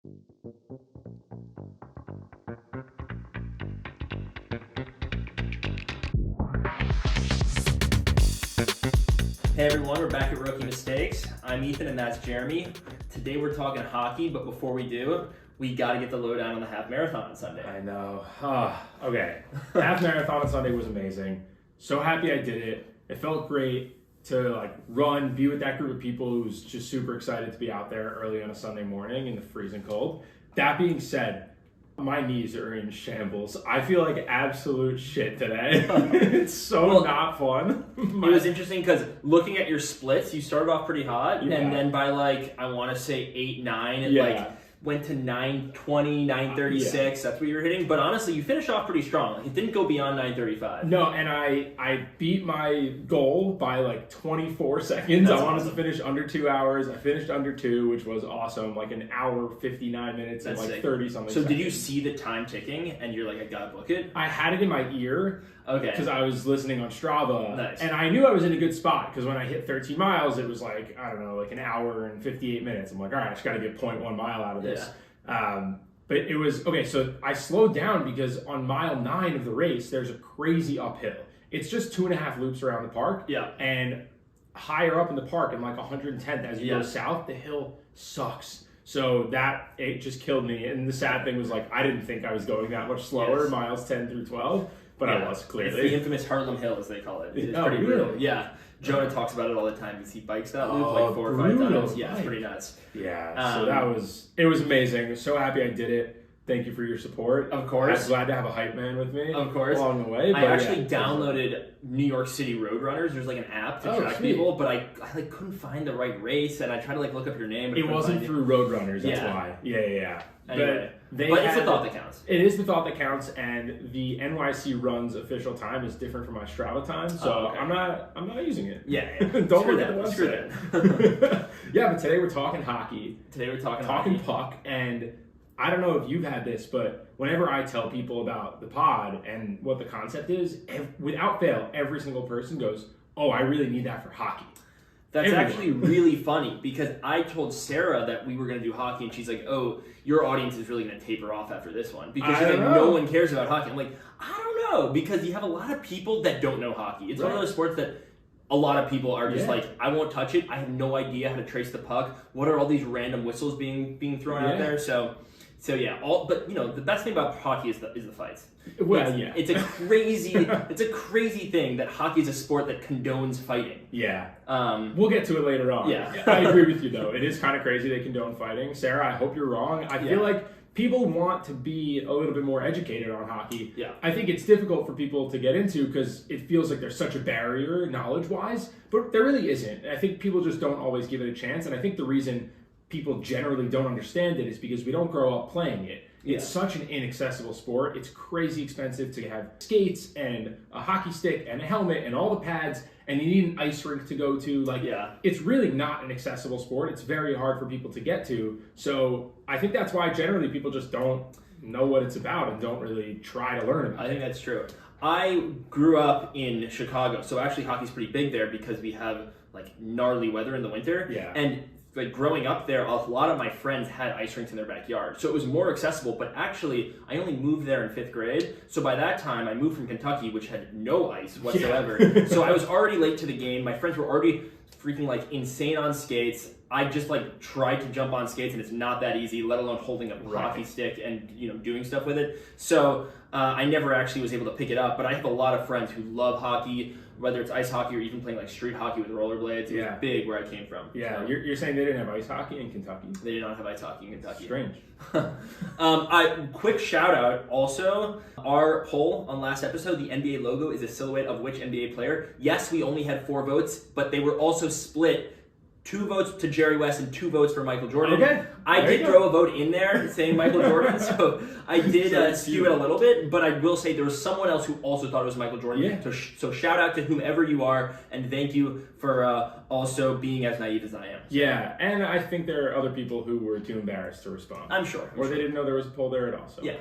Hey everyone, we're back at Rookie Mistakes. I'm Ethan and that's Jeremy. Today we're talking hockey, but before we do, we got to get the lowdown on the half marathon on Sunday. I know. Okay. Half marathon on Sunday was amazing. So happy I did it. It felt great to run, be with that group of people who's just super excited to be out there early on a Sunday morning in the freezing cold. That being said, my knees are in shambles. I feel like absolute shit today. It's so not fun. It was interesting because looking at your splits, you started off pretty hot, and then by I want to say 8-9, it went to 9:20, 9:36. That's what you were hitting. But honestly, you finished off pretty strong. It didn't go beyond 9:35. No, and I beat my goal by 24 seconds. That's I wanted awesome. to finish under 2 hours. I finished under 2, which was awesome. An hour, 59 minutes, That's and sick. 30 something. So seconds. did you see the time ticking and you're like, I gotta book it? I had it in my ear. Okay. Because I was listening on Strava. Nice. And I knew I was in a good spot because when I hit 13 miles, it was I don't know, an hour and 58 minutes. I'm like, all right, I just got to get 0.1 mile out of this. Yeah. But it was, okay, so I slowed down because on mile 9 of the race, there's a crazy uphill. It's just 2.5 loops around the park. Yeah. And higher up in the park, in 110th, as you go south, the hill sucks. So it just killed me. And the sad thing was I didn't think I was going that much slower, miles 10 through 12, but I was clearly. It's the infamous Harlem Hill, as they call it. It's pretty really? brutal. Yeah. Jonah talks about it all the time because he bikes that loop 4 or 5 times. Yeah, it's pretty nuts. Yeah, so it was amazing. So happy I did it. Thank you for your support. Of course. I'm glad to have a hype man with me. Of course. Along the way. I actually downloaded New York City Roadrunners. There's an app to track people, but I couldn't find the right race, and I tried to look up your name. But it wasn't through Roadrunners, that's Yeah. why. Yeah. Anyway, but it's the thought that counts. It is the thought that counts, and the NYC Run's official time is different from my Strava time, so I'm not using it. Yeah. Don't look at the website. Screw that. Yeah, but today we're talking hockey. Today we're talking Talking hockey. puck, and I don't know if you've had this, but whenever I tell people about the pod and what the concept is, without fail, every single person goes, "Oh, I really need that for hockey." That's actually really funny because I told Sarah that we were going to do hockey, and she's like, "Oh, your audience is really going to taper off after this one because she's like, no one cares about hockey." I'm like, I don't know, because you have a lot of people that don't know hockey. It's one of those sports that a lot of people are just I won't touch it. I have no idea how to trace the puck. What are all these random whistles being thrown out there? So yeah, but the best thing about hockey is the fights. Well, it's a crazy thing that hockey is a sport that condones fighting. Yeah. We'll get to it later on. Yeah. I agree with you though. It is kind of crazy they condone fighting. Sarah, I hope you're wrong. I feel like people want to be a little bit more educated on hockey. Yeah. I think it's difficult for people to get into because it feels like there's such a barrier knowledge-wise, but there really isn't. I think people just don't always give it a chance, and I think the reason people generally don't understand it is because we don't grow up playing it. It's such an inaccessible sport. It's crazy expensive to have skates and a hockey stick and a helmet and all the pads, and you need an ice rink to go to. It's really not an accessible sport. It's very hard for people to get to. So I think that's why generally people just don't know what it's about and don't really try to learn about it. I think that's true. I grew up in Chicago, so actually hockey's pretty big there because we have gnarly weather in the winter. Yeah. And growing up there, a lot of my friends had ice rinks in their backyard, so it was more accessible. But actually, I only moved there in 5th grade, so by that time, I moved from Kentucky, which had no ice whatsoever. So I was already late to the game. My friends were already freaking insane on skates. I just tried to jump on skates, and it's not that easy, let alone holding a hockey stick and doing stuff with it. So I never actually was able to pick it up. But I have a lot of friends who love hockey, whether it's ice hockey or even playing street hockey with rollerblades. It was big where I came from. Yeah, so. you're saying they didn't have ice hockey in Kentucky? They did not have ice hockey in Kentucky. Strange. Quick shout out also, our poll on last episode, the NBA logo is a silhouette of which NBA player. Yes, we only had 4 votes, but they were also split 2 votes to Jerry West and 2 votes for Michael Jordan. Okay. I did throw a vote in there saying Michael Jordan, so I did skew it a little bit, but I will say there was someone else who also thought it was Michael Jordan. Yeah. So shout out to whomever you are, and thank you for also being as naive as I am. Yeah, and I think there are other people who were too embarrassed to respond. I'm sure. Or they didn't know there was a poll there at all. So, yeah.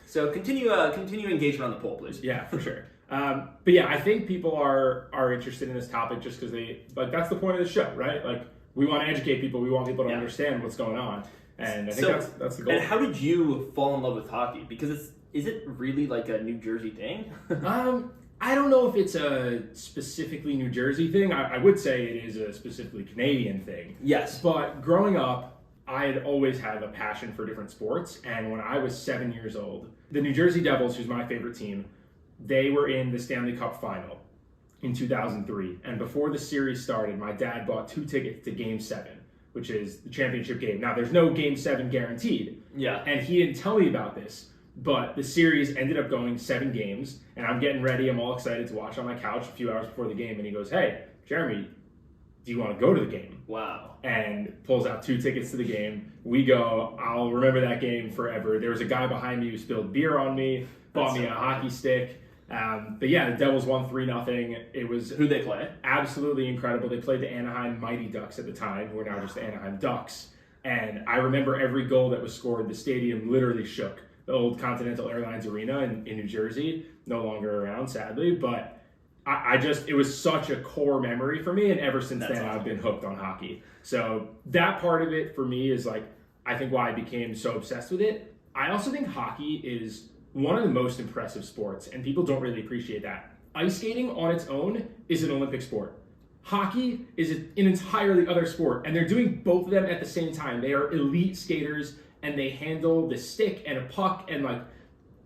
So continue engagement on the poll, please. Yeah, for sure. But yeah, I think people are interested in this topic just because they that's the point of the show, right? We want to educate people. We want people to understand what's going on. And I think that's the goal. And how did you fall in love with hockey? Because is it really like a New Jersey thing? I don't know if it's a specifically New Jersey thing. I would say it is a specifically Canadian thing. Yes. But growing up, I had always had a passion for different sports. And when I was 7 years old, the New Jersey Devils, who's my favorite team, they were in the Stanley Cup final in 2003. And before the series started, my dad bought 2 tickets to Game 7, which is the championship game. Now, there's no Game 7 guaranteed. Yeah. And he didn't tell me about this. But the series ended up going 7 games, and I'm getting ready. I'm all excited to watch on my couch a few hours before the game, and he goes, "Hey, Jeremy, do you want to go to the game?" Wow. And pulls out 2 tickets to the game. We go. I'll remember that game forever. There was a guy behind me who spilled beer on me, bought me a hockey stick. But yeah, the Devils won 3-0. It was who'd they play? Absolutely incredible. They played the Anaheim Mighty Ducks at the time, who are now just the Anaheim Ducks. And I remember every goal that was scored. The stadium literally shook. The old Continental Airlines Arena in New Jersey, no longer around, sadly. But it was such a core memory for me. And ever since then, awesome. I've been hooked on hockey. So that part of it for me is like, I think why I became so obsessed with it. I also think hockey is one of the most impressive sports, and people don't really appreciate that. Ice skating on its own is an Olympic sport. Hockey is an entirely other sport, and they're doing both of them at the same time. They are elite skaters, and they handle the stick and a puck, and like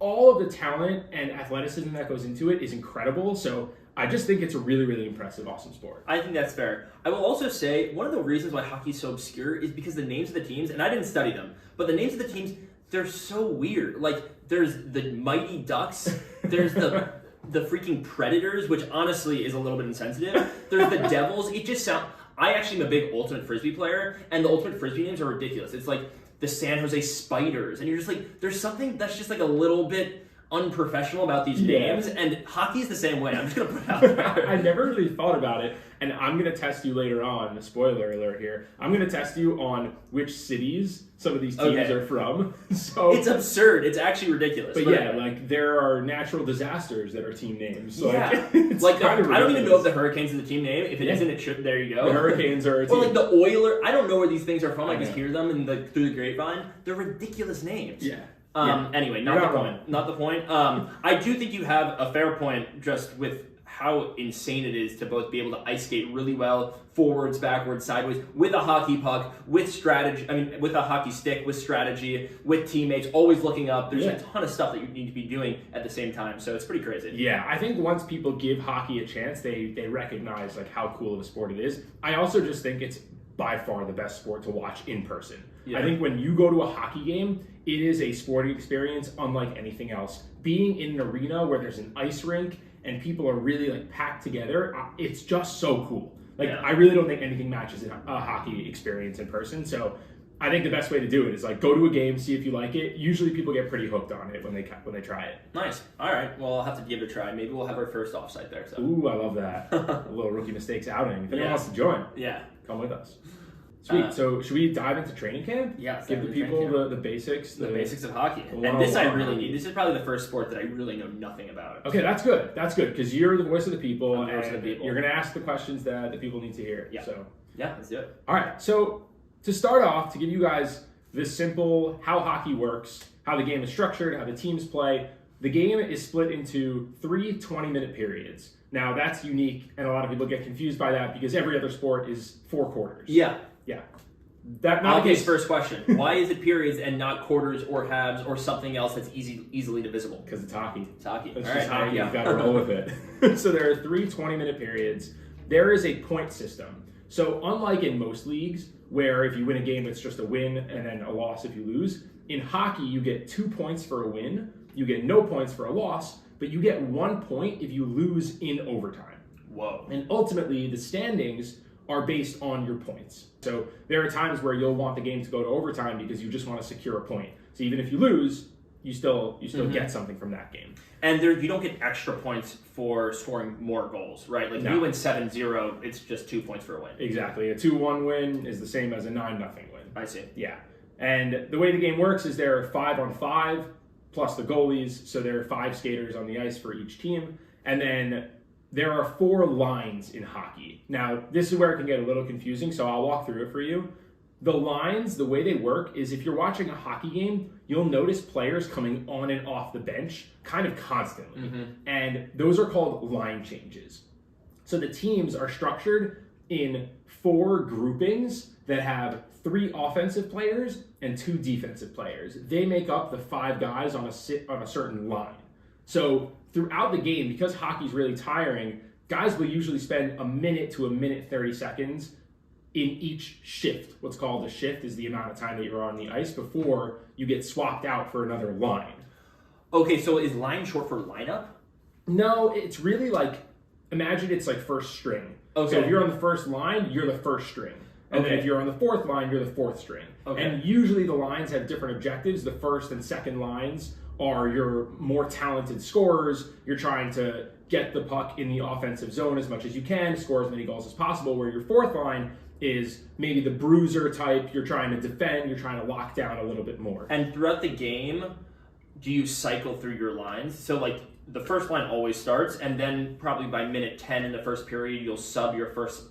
all of the talent and athleticism that goes into it is incredible. So I just think it's a really, really impressive, awesome sport. I think that's fair. I will also say one of the reasons why hockey is so obscure is because the names of the teams, and I didn't study them, but the names of the teams, they're so weird. Like there's the Mighty Ducks, there's the freaking Predators, which honestly is a little bit insensitive. There's the Devils. It just sounds. I actually am a big Ultimate Frisbee player, and the Ultimate Frisbee names are ridiculous. It's like the San Jose Spiders, and you're just like, there's something that's just like a little bit unprofessional about these names, and hockey's the same way. I'm just gonna put it out there. I never really thought about it, and I'm gonna test you later on. Spoiler alert here. I'm gonna test you on which cities some of these teams are from. So it's absurd. It's actually ridiculous. But yeah, like there are natural disasters that are team names. Yeah, like I don't even know if the Hurricanes is a team name. If it isn't, it should. There you go. The Hurricanes are a team. Or like the Oilers. I don't know where these things are from. I just hear them through the grapevine. They're ridiculous names. Yeah. Anyway, not the point. Not the point. I do think you have a fair point just with how insane it is to both be able to ice skate really well, forwards, backwards, sideways, with a hockey puck, with strategy, with a hockey stick, with strategy, with teammates, always looking up. There's a ton of stuff that you need to be doing at the same time, so it's pretty crazy. Yeah, I think once people give hockey a chance, they recognize like how cool of a sport it is. I also just think it's by far the best sport to watch in person. Yeah. I think when you go to a hockey game, it is a sporting experience unlike anything else. Being in an arena where there's an ice rink and people are really like packed together, it's just so cool. Like I really don't think anything matches a hockey experience in person. So I think the best way to do it is like go to a game, see if you like it. Usually people get pretty hooked on it when they try it. Nice. All right. Well, I'll have to give it a try. Maybe we'll have our first offsite there. So. Ooh, I love that. A little rookie mistakes outing. If anyone wants to join, come with us. Sweet. So should we dive into training camp? Yeah. Give the people the basics. The basics of hockey. And this I really need. This is probably the first sport that I really know nothing about. Okay, that's good. That's good because you're the voice of the people, and you're going to ask the questions that the people need to hear. Yeah. So yeah, let's do it. All right. So to start off, to give you guys this simple how hockey works, how the game is structured, how the teams play, the game is split into 3 20-minute periods. Now that's unique, and a lot of people get confused by that because every other sport is 4 quarters. Yeah. Yeah. Obvious first question. Why is it periods and not quarters or halves or something else that's easily divisible? Because it's hockey. It's hockey. It's all just right, hockey. You've got to roll with it. So there are 3 20-minute periods. There is a point system. So unlike in most leagues, where if you win a game, it's just a win and then a loss if you lose, in hockey, you get 2 points for a win, you get no points for a loss, but you get 1 point if you lose in overtime. Whoa. And ultimately, the standings are based on your points. So there are times where you'll want the game to go to overtime because you just want to secure a point. So even if you lose, you still get something from that game. And you don't get extra points for scoring more goals, right? Like if you win 7-0, it's just 2 points for a win. Exactly. A 2-1 win is the same as a 9-0 win. I see. Yeah. And the way the game works is there are 5-on-5 plus the goalies. So there are 5 skaters on the ice for each team. And then there are 4 lines in hockey. Now, this is where it can get a little confusing, so I'll walk through it for you. The lines, the way they work is if you're watching a hockey game, you'll notice players coming on and off the bench kind of constantly. And those are called line changes. So the teams are structured in 4 groupings that have 3 offensive players and 2 defensive players. They make up the 5 guys on a certain line. So throughout the game, because hockey's really tiring, guys will usually spend a minute to a minute 30 seconds in each shift. What's called a shift is the amount of time that you're on the ice before you get swapped out for another line. Okay, so is line short for lineup? No, it's really like, imagine it's like first string. Okay. So if you're on the first line, you're the first string. And then if you're on the 4th line, you're the 4th string. Okay. And usually the lines have different objectives. The first and second lines are your more talented scorers. You're trying to get the puck in the offensive zone as much as you can, score as many goals as possible, where your 4th line is maybe the bruiser type. You're trying to defend, you're trying to lock down a little bit more. And throughout the game, do you cycle through your lines? So like the first line always starts, and then probably by minute 10 in the first period, you'll sub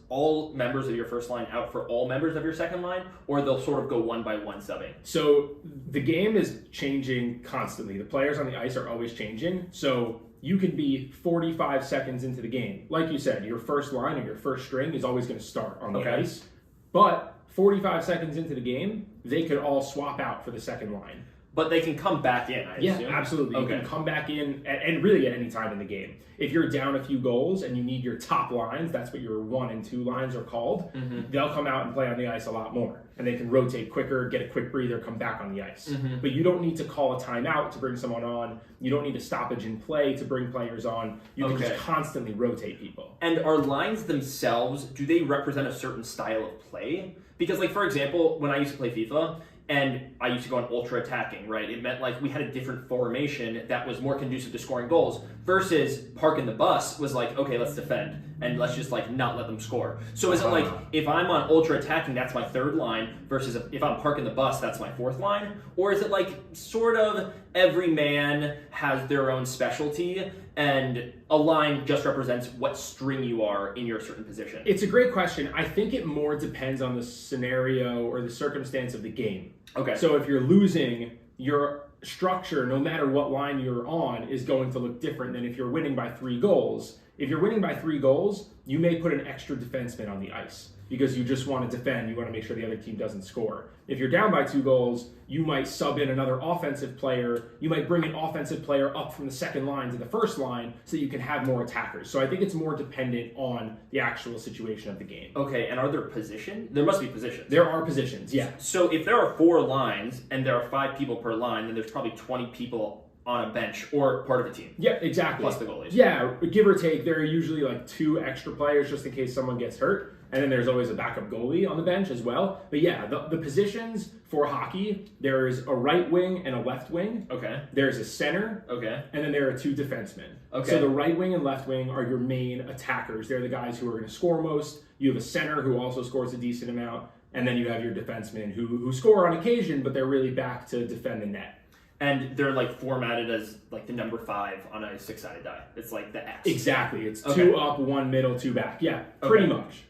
all members of your first line out for all members of your second line, or they'll sort of go one by one subbing. So the game is changing constantly. The players on the ice are always changing. So you can be 45 seconds into the game. Like you said, your first line or your first string is always going to start on the ice. But 45 seconds into the game, they could all swap out for the second line. But they can come back in, I assume? Yeah, absolutely. You can come back in and really at any time in the game. If you're down a few goals and you need your top lines, that's what your 1 and 2 lines are called, they'll come out and play on the ice a lot more. And they can rotate quicker, get a quick breather, come back on the ice. But you don't need to call a timeout to bring someone on. You don't need a stoppage in play to bring players on. You can just constantly rotate people. And are lines themselves, do they represent a certain style of play? Because like, for example, when I used to play FIFA, and I used to go on ultra attacking, right? It meant like we had a different formation that was more conducive to scoring goals versus parking the bus was like, okay, let's defend and let's just like not let them score. So is it like if I'm on ultra attacking, that's my 3rd line versus if I'm parking the bus, that's my 4th line? Or is it like sort of every man has their own specialty and a line just represents what string you are in your certain position? It's a great question. I think it more depends on the scenario or the circumstance of the game. Okay. So if you're losing, your structure, no matter what line you're on, is going to look different than if you're winning by 3 goals. If you're winning by 3 goals, you may put an extra defenseman on the ice because you just want to defend. You want to make sure the other team doesn't score. If you're down by 2 goals, you might sub in another offensive player. You might bring an offensive player up from the second line to the first line so that you can have more attackers. So I think it's more dependent on the actual situation of the game. Okay, and are there positions? There must be positions. There are positions, yeah. So if there are 4 lines and there are 5 people per line, then there's probably 20 people on a bench or part of a team. Yeah, exactly. Plus the goalies. Yeah, give or take, there are usually like 2 extra players just in case someone gets hurt. And then there's always a backup goalie on the bench as well. But yeah, the positions for hockey, there's a right wing and a left wing. Okay. There's a center. Okay. And then there are 2 defensemen. Okay. So the right wing and left wing are your main attackers. They're the guys who are going to score most. You have a center who also scores a decent amount. And then you have your defensemen who score on occasion, but they're really back to defend the net. And they're like formatted as like the number 5 on a 6-sided die. It's like the X. Exactly. It's 2 up, 1 middle, 2 back. Yeah, pretty much.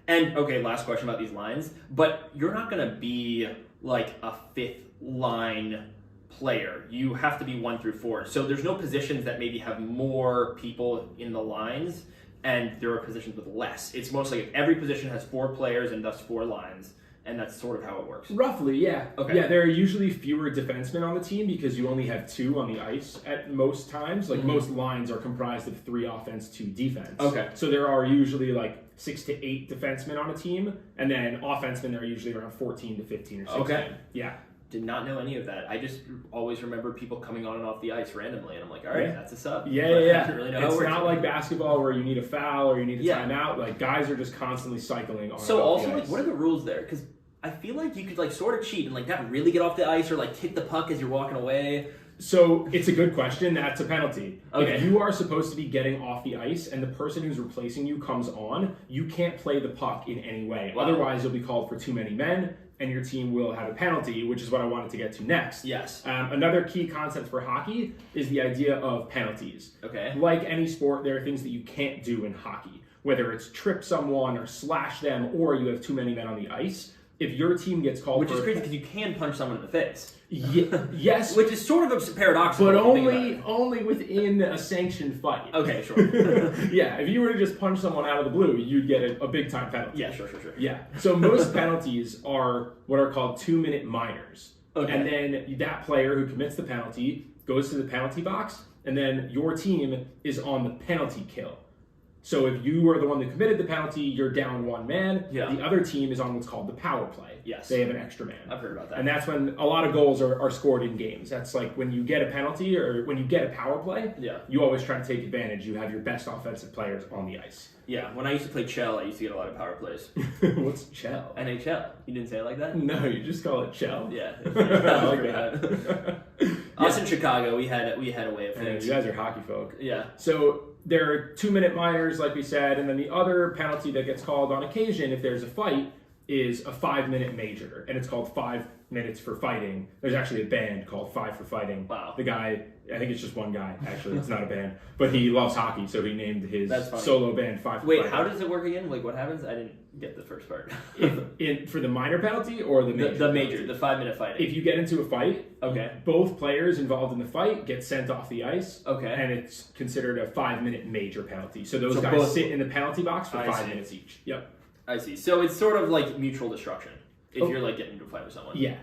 And okay, last question about these lines. But you're not going to be like a 5th line player. You have to be 1 through 4. So there's no positions that maybe have more people in the lines, and there are positions with less. It's mostly like every position has 4 players and thus 4 lines. And that's sort of how it works. Roughly, yeah. Okay. Yeah, there are usually fewer defensemen on the team because you only have 2 on the ice at most times. Like most lines are comprised of 3 offense, 2 defense. Okay. So there are usually like 6 to 8 defensemen on a team, and then offensemen there are usually around 14 to 15 or 16. Okay. Yeah. Did not know any of that. I just always remember people coming on and off the ice randomly, and I'm like, all right, that's a sub. Yeah. I didn't really know how it It's works. not like basketball where you need a foul or you need a timeout. Like guys are just constantly cycling on. So also, the like, ice. what are the rules there? Because I feel like you could like sort of cheat and like not really get off the ice or like kick the puck as you're walking away. So it's a good question. That's a penalty. Okay. If you are supposed to be getting off the ice and the person who's replacing you comes on, you can't play the puck in any way. Wow. Otherwise, you'll be called for too many men and your team will have a penalty, which is what I wanted to get to next. Yes. Another key concept for hockey is the idea of penalties. Okay. Like any sport, there are things that you can't do in hockey, whether it's trip someone or slash them or you have too many men on the ice. if your team gets called Which for is crazy because you can punch someone in the face. Yes. Which is sort of a paradoxical. But only within a sanctioned fight. Okay, sure. Yeah, if you were to just punch someone out of the blue, you'd get a big time penalty. Yeah, sure. Yeah. So most penalties are what are called 2-minute minors. Okay. And then that player who commits the penalty goes to the penalty box, and then your team is on the penalty kill. So if you are the one that committed the penalty, you're down one man. Yeah. The other team is on what's called the power play. Yes. They have an extra man. I've heard about that. And that's when a lot of goals are scored in games. That's like when you get a penalty or when you get a power play, you always try to take advantage. You have your best offensive players on the ice. Yeah, when I used to play Chell, I used to get a lot of power plays. What's Chell? NHL. You didn't say it like that? No, you just call it Chell. Yeah. I like that. Us in Chicago, we had a way of things. You guys are hockey folk. Yeah. So there are 2-minute minors, like we said, and then the other penalty that gets called on occasion if there's a fight is a 5-minute major, and it's called 5 minutes for fighting. There's actually a band called 5 for Fighting. Wow. The guy, I think it's just one guy, actually. It's not a band. But he loves hockey, so he named his solo band 5 for Fighting. Wait, how does it work again? Like, what happens? I didn't get the first part. For the minor penalty or the major? The major, the 5-minute fighting. If you get into a fight, both players involved in the fight get sent off the ice. Okay. And it's considered a 5-minute major penalty. So those guys sit in the penalty box for 5 minutes each. Yep. I see. So it's sort of like mutual destruction. If you're like getting into a fight with someone. Yeah.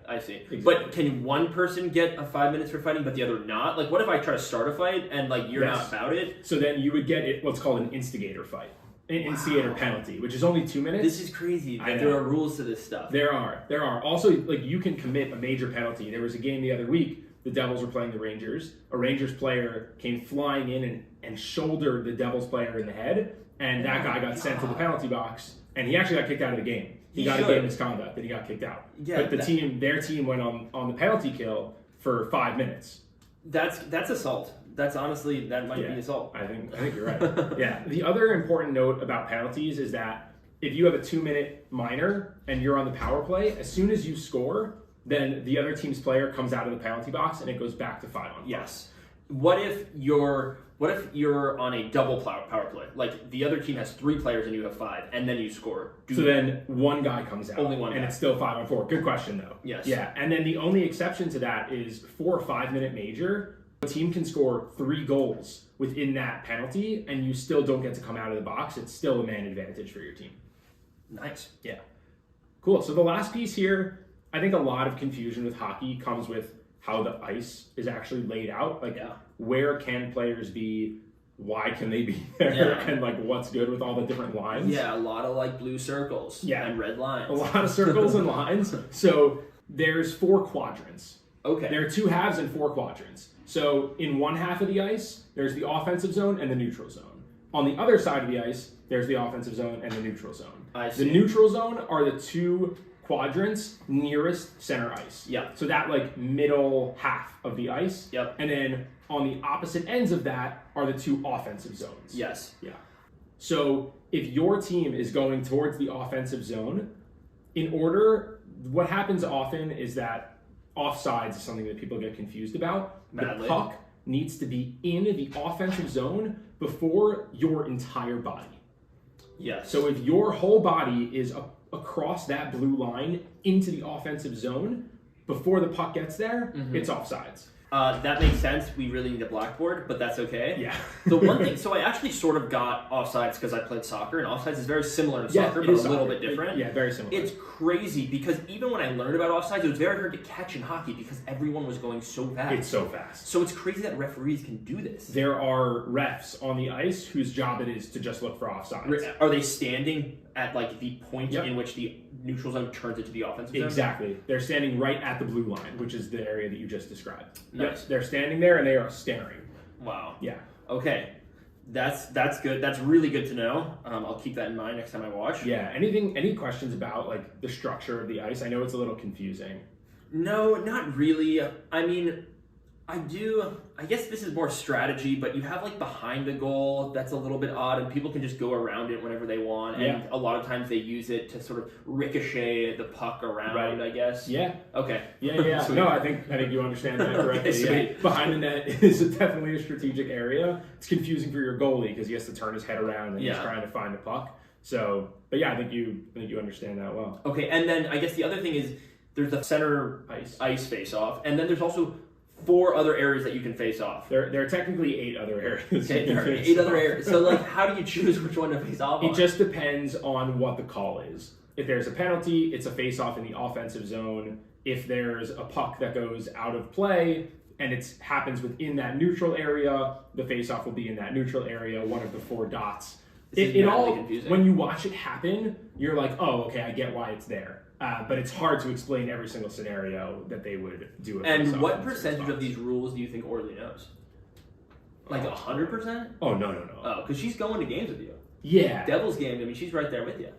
I see. Exactly. But can one person get a 5 minutes for fighting, but the other not? Like, what if I try to start a fight and like you're not about it? So then you would get what's called an instigator fight, an instigator penalty, which is only 2 minutes. This is crazy. There are rules to this stuff. There are. Also, like you can commit a major penalty. There was a game the other week. The Devils were playing the Rangers. A Rangers player came flying in and shouldered the Devils player in the head, and that guy got sent to the penalty box, and he actually got kicked out of the game. He got a game misconduct, and he got kicked out. Yeah, but their team went on the penalty kill for 5 minutes. That's assault. That's honestly, that might be assault. I think you're right. Yeah. The other important note about penalties is that if you have a 2-minute minor and you're on the power play, as soon as you score, then the other team's player comes out of the penalty box and it goes back to 5-on-5. Yes. What if you're on a double power play? Like the other team has 3 players and you have 5, and then you score. Then one guy comes out. Only one guy. And it's still 5-on-4. Good question, though. Yes. Yeah. And then the only exception to that is for a 5-minute major, a team can score 3 goals within that penalty, and you still don't get to come out of the box. It's still a man advantage for your team. Nice. Yeah. Cool. So the last piece here, I think a lot of confusion with hockey comes with how the ice is actually laid out. Like, where can players be? Why can they be there? And like, what's good with all the different lines? Yeah, a lot of like blue circles and red lines. A lot of circles and lines. So there's 4 quadrants. Okay. There are 2 halves and 4 quadrants. So in one half of the ice, there's the offensive zone and the neutral zone. On the other side of the ice, there's the offensive zone and the neutral zone. I see. The neutral zone are the 2 quadrants nearest center ice. Yeah. So that like middle half of the ice. Yep. And then on the opposite ends of that are the 2 offensive zones. Yes. Yeah. So if your team is going towards the offensive zone, what happens often is that offsides is something that people get confused about. Badly. The puck needs to be in the offensive zone before your entire body. Yes. So if your whole body is across that blue line into the offensive zone, before the puck gets there, it's offsides. That makes sense. We really need a blackboard, but that's okay. Yeah. The one thing, so I actually sort of got offsides because I played soccer, and offsides is very similar to soccer, but a little bit different. Very similar. It's crazy because even when I learned about offsides, it was very hard to catch in hockey because everyone was going so fast. It's so fast. So it's crazy that referees can do this. There are refs on the ice whose job it is to just look for offsides. Are they standing at like the point in which the neutral zone turns into the offensive zone? Exactly. They're standing right at the blue line, which is the area that you just described. Nice. Yes, they're standing there and they are staring. Wow. Yeah. Okay. That's good. That's really good to know. I'll keep that in mind next time I watch. Yeah. Any questions about like the structure of the ice? I know it's a little confusing. No, not really. I mean, I guess this is more strategy, but you have like behind the goal that's a little bit odd, and people can just go around it whenever they want. And a lot of times they use it to sort of ricochet the puck around, I guess. Yeah. Okay. Yeah. No, I think you understand that correctly. Okay, behind the net is definitely a strategic area. It's confusing for your goalie because he has to turn his head around and he's trying to find the puck. So, but yeah, I think you understand that well. Okay, and then I guess the other thing is there's the center ice face off, and then there's also 4 other areas that you can face off. There are technically 8 other areas. Okay, there are 8 other areas. So, like, how do you choose which one to face off on? It just depends on what the call is. If there's a penalty, it's a face off in the offensive zone. If there's a puck that goes out of play and it happens within that neutral area, the face off will be in that neutral area, one of the 4 dots. It all, confusing. When you watch it happen, you're like, oh, okay, I get why it's there. But it's hard to explain every single scenario that they would do it. And what percentage of these rules do you think Orly knows? Like 100%? Oh, no. Oh, because she's going to games with you. Yeah. Devil's games, I mean, she's right there with you.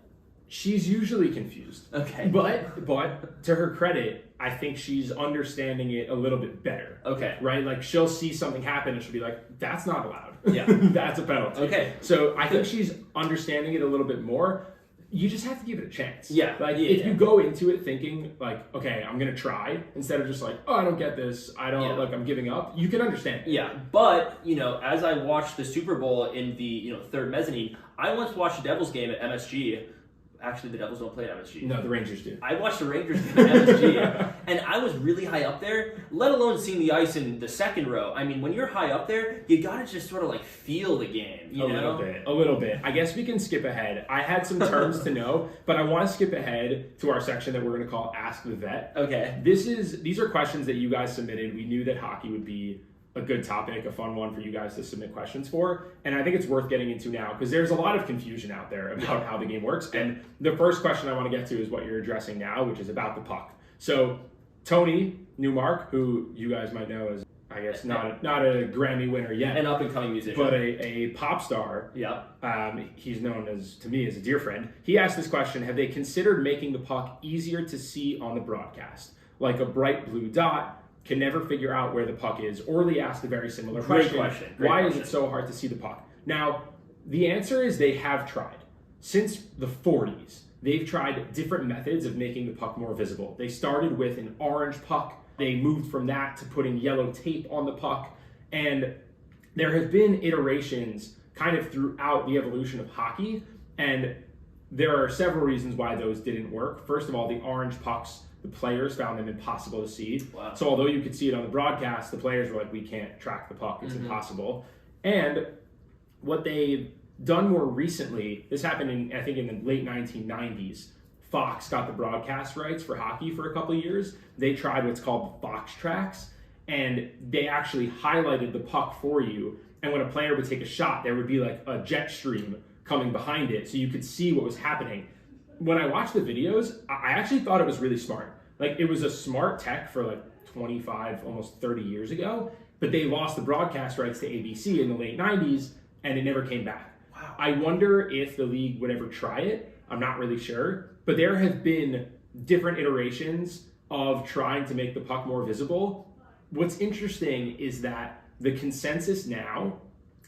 She's usually confused. Okay. But to her credit, I think she's understanding it a little bit better. Okay. Right? Like, she'll see something happen and she'll be like, that's not allowed. Yeah. That's a penalty. Okay. So I think she's understanding it a little bit more. You just have to give it a chance. Yeah. Like, if you go into it thinking, like, okay, I'm going to try, instead of just like, oh, I don't get this, like, I'm giving up, you can understand it. Yeah. But, as I watched the Super Bowl in the, third mezzanine, I once watched a Devils game at MSG. Actually, the Devils don't play at MSG. No, the Rangers do. I watched the Rangers game at MSG, and I was really high up there, let alone seeing the ice in the second row. I mean, when you're high up there, you gotta just sort of like feel the game, you know? A little bit. I guess we can skip ahead. I had some terms to know, but I want to skip ahead to our section that we're going to call Ask the Vet. Okay. These are questions that you guys submitted. We knew that hockey would be a good topic, a fun one for you guys to submit questions for. And I think it's worth getting into now because there's a lot of confusion out there about how the game works. And the first question I want to get to is what you're addressing now, which is about the puck. So Tony Newmark, who you guys might know as, I guess, not a Grammy winner yet. An up-and-coming musician. But a pop star. Yeah. He's known to me as a dear friend. He asked this question: have they considered making the puck easier to see on the broadcast? Like a bright blue dot, can never figure out where the puck is. Orly asked a very similar question. Great Why question. is it so hard to see the puck? Now, the answer is they have tried. Since the 40s, they've tried different methods of making the puck more visible. They started with an orange puck. They moved from that to putting yellow tape on the puck. And there have been iterations kind of throughout the evolution of hockey. And there are several reasons why those didn't work. First of all, the orange pucks, the players found them impossible to see. Wow. So although you could see it on the broadcast, the players were like, we can't track the puck. It's impossible. And what they've done more recently, this happened I think in the late 1990s, Fox got the broadcast rights for hockey for a couple of years. They tried what's called Fox Tracks, and they actually highlighted the puck for you. And when a player would take a shot, there would be like a jet stream coming behind it, so you could see what was happening. When I watched the videos, I actually thought it was really smart. Like, it was a smart tech for like 25, almost 30 years ago, but they lost the broadcast rights to ABC in the late 90s, and it never came back. Wow. I wonder if the league would ever try it. I'm not really sure, but there have been different iterations of trying to make the puck more visible. What's interesting is that the consensus now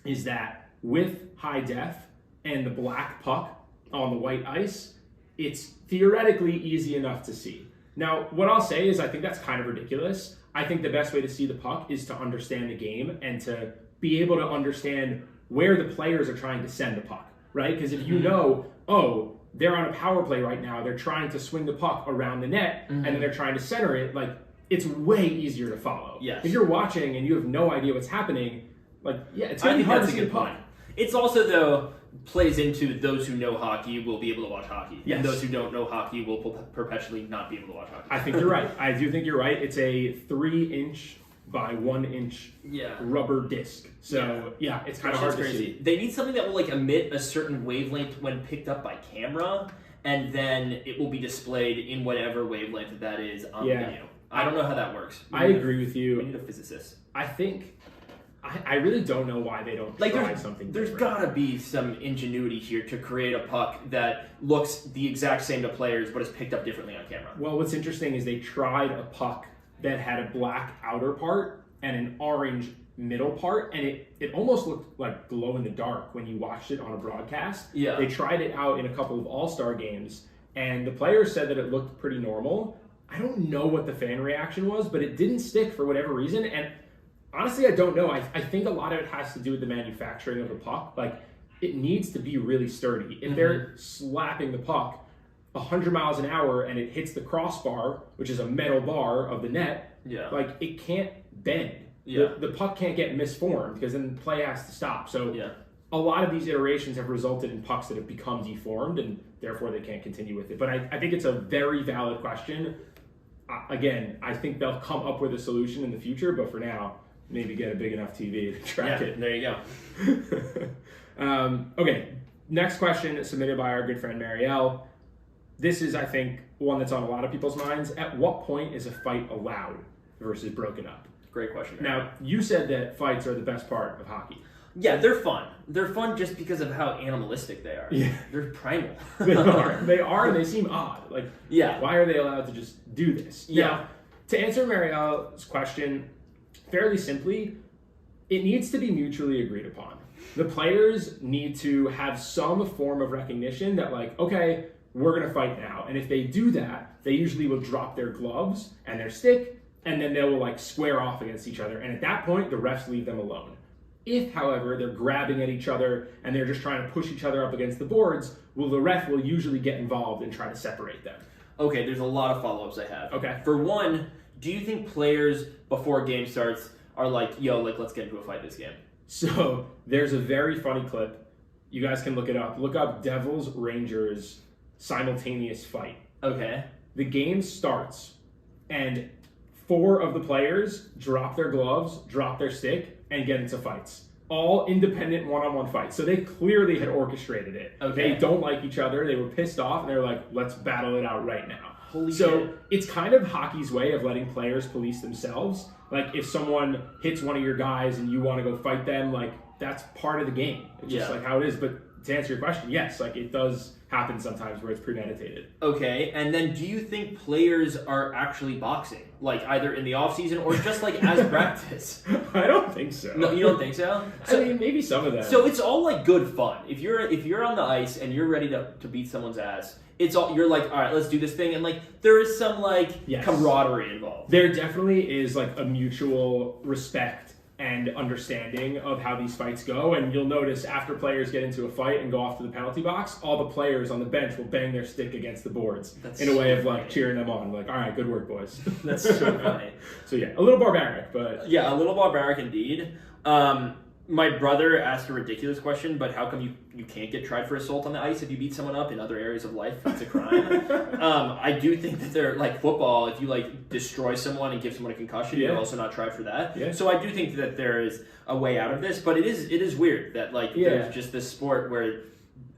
is that with high def and the black puck on the white ice, it's theoretically easy enough to see. Now, what I'll say is I think that's kind of ridiculous. I think the best way to see the puck is to understand the game and to be able to understand where the players are trying to send the puck, right? Because if you know, oh, they're on a power play right now, they're trying to swing the puck around the net, and then they're trying to center it, like, it's way easier to follow. Yes. If you're watching and you have no idea what's happening, like, yeah, it's going to be hard to see the puck. It's also, though, plays into those who know hockey will be able to watch hockey. Yes. And those who don't know hockey will perpetually not be able to watch hockey. I think you're right. I do think you're right. It's a 3-inch by 1-inch rubber disc. So, yeah, it's kind of hard to see. They need something that will, like, emit a certain wavelength when picked up by camera, and then it will be displayed in whatever wavelength that is on video. I don't know how that works. I agree with you. We need a physicist. I think... I really don't know why they don't try something different. There's got to be some ingenuity here to create a puck that looks the exact same to players but is picked up differently on camera. Well, what's interesting is they tried a puck that had a black outer part and an orange middle part, and it almost looked like glow in the dark when you watched it on a broadcast. Yeah. They tried it out in a couple of all-star games, and the players said that it looked pretty normal. I don't know what the fan reaction was, but it didn't stick for whatever reason, and honestly, I don't know. I think a lot of it has to do with the manufacturing of the puck. Like, it needs to be really sturdy. If they're slapping the puck 100 miles an hour and it hits the crossbar, which is a metal bar of the net, like it can't bend. The puck can't get misformed because then the play has to stop. So a lot of these iterations have resulted in pucks that have become deformed and therefore they can't continue with it. But I think it's a very valid question. Again, I think they'll come up with a solution in the future, but for now, maybe get a big enough TV to track it. There you go. Okay, next question submitted by our good friend Marielle. This is, I think, one that's on a lot of people's minds. At what point is a fight allowed versus broken up? Great question. Now, you said that fights are the best part of hockey. Yeah, they're fun. They're fun just because of how animalistic they are. Yeah. They're primal. They are. They are, and they seem odd. Like, why are they allowed to just do this? Yeah. Now, to answer Marielle's question, fairly simply, it needs to be mutually agreed upon. The players need to have some form of recognition that, like, okay, we're going to fight now. And if they do that, they usually will drop their gloves and their stick, and then they will, like, square off against each other. And at that point, the refs leave them alone. If, however, they're grabbing at each other and they're just trying to push each other up against the boards, the ref will usually get involved and try to separate them. Okay, there's a lot of follow-ups I have. Okay. For one, do you think players, before a game starts, are like, yo, like, let's get into a fight this game? So, there's a very funny clip. You guys can look it up. Look up Devils-Rangers simultaneous fight. Okay. The game starts, and 4 of the players drop their gloves, drop their stick, and get into fights. All independent one-on-one fights. So they clearly had orchestrated it. Okay. They don't like each other. They were pissed off, and they were like, let's battle it out right now. Holy so shit. It's kind of hockey's way of letting players police themselves. Like, if someone hits one of your guys and you want to go fight them, like, that's part of the game. It's just like how it is. But to answer your question, yes, like, it does happen sometimes where it's premeditated. Okay, and then do you think players are actually boxing? Like, either in the off-season or just, like, as practice? I don't think so. No, you don't think so? I mean, maybe some of that. So it's all, like, good fun. If you're on the ice and you're ready to beat someone's ass, you're like, all right, let's do this thing. And, like, there is some, like, camaraderie involved. There definitely is, like, a mutual respect and understanding of how these fights go. And you'll notice after players get into a fight and go off to the penalty box, all the players on the bench will bang their stick against the boards in a way of, like, cheering them on. Like, all right, good work, boys. That's so funny. So, yeah, a little barbaric, but... Yeah, a little barbaric indeed. My brother asked a ridiculous question, but how come you can't get tried for assault on the ice if you beat someone up in other areas of life? It's a crime. I do think that they're like football. If you like destroy someone and give someone a concussion, you're also not tried for that. Yeah. So I do think that there is a way out of this, but it is weird that like there's just this sport where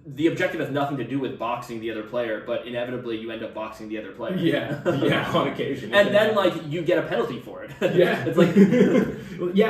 the objective has nothing to do with boxing the other player, but inevitably you end up boxing the other player. Yeah, on occasion. And then like you get a penalty for it. Yeah, it's like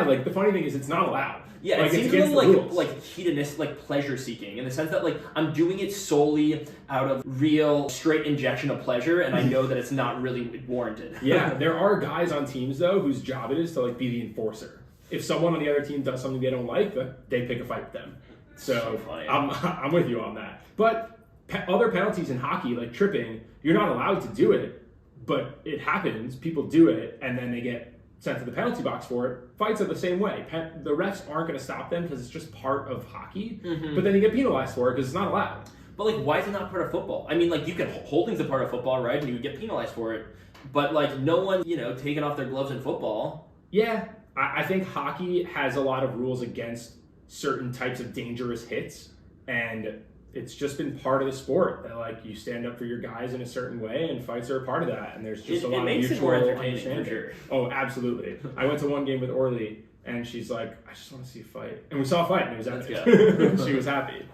like the funny thing is it's not allowed. Yeah, like, it seems a little like hedonist, like pleasure seeking, in the sense that like I'm doing it solely out of real straight injection of pleasure, and I know that it's not really warranted. Yeah, there are guys on teams though whose job it is to like be the enforcer. If someone on the other team does something they don't like, they pick a fight with them. So funny. I'm with you on that. But other penalties in hockey, like tripping, you're not allowed to do it, but it happens. People do it, and then they get sent to the penalty box for it. Fights are the same way. The refs aren't going to stop them because it's just part of hockey, but then you get penalized for it because it's not allowed. But like, why is it not part of football? I mean, like, you can holding's a part of football, right? And you would get penalized for it, but like, no one, taking off their gloves in football. Yeah, I think hockey has a lot of rules against certain types of dangerous hits, and it's just been part of the sport that like you stand up for your guys in a certain way, and fights are a part of that. And there's just a lot of mutual understanding. Sure. Oh, absolutely. I went to one game with Orly, and she's like, "I just want to see a fight," and we saw a fight, and it was epic. She was happy.